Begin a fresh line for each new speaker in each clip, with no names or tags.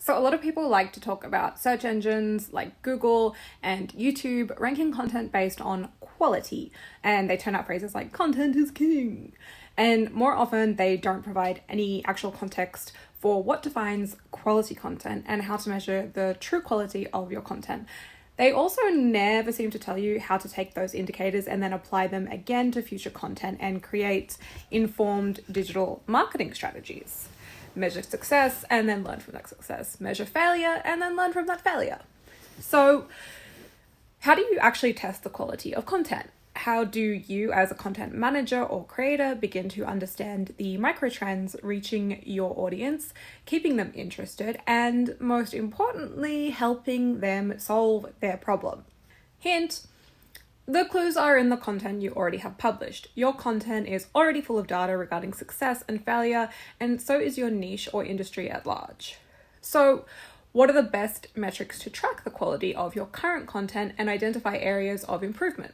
So a lot of people like to talk about search engines like Google and YouTube ranking content based on quality, and they turn out phrases like content is king. And more often they don't provide any actual context for what defines quality content and how to measure the true quality of your content. They also never seem to tell you how to take those indicators and then apply them again to future content and create informed digital marketing strategies. Measure success and then learn from that success. Measure failure and then learn from that failure. So, how do you actually test the quality of content? How do you, as a content manager or creator, begin to understand the micro trends reaching your audience, keeping them interested, and most importantly, helping them solve their problem? Hint: the clues are in the content you already have published. Your content is already full of data regarding success and failure, and so is your niche or industry at large. So, what are the best metrics to track the quality of your current content and identify areas of improvement?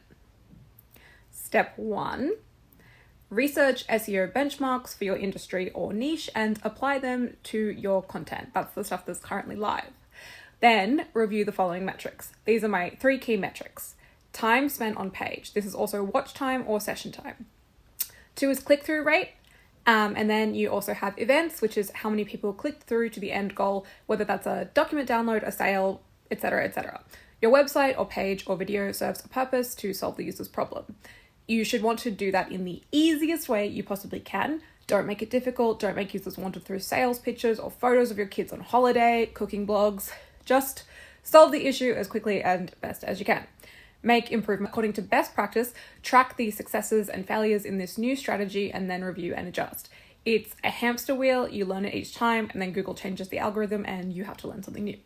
Step 1. Research SEO benchmarks for your industry or niche and apply them to your content. That's the stuff that's currently live. Then, review the following metrics. These are my 3 key metrics. Time spent on page. This is also watch time or session time. 2 is click-through rate. And then you also have events, which is how many people clicked through to the end goal, whether that's a document download, a sale, etc., etc. Your website or page or video serves a purpose to solve the user's problem. You should want to do that in the easiest way you possibly can. Don't make it difficult. Don't make users wander through sales pitches or photos of your kids on holiday, cooking blogs. Just solve the issue as quickly and best as you can. Make improvement according to best practice, track the successes and failures in this new strategy, and then review and adjust. It's a hamster wheel, you learn it each time, and then Google changes the algorithm and you have to learn something new.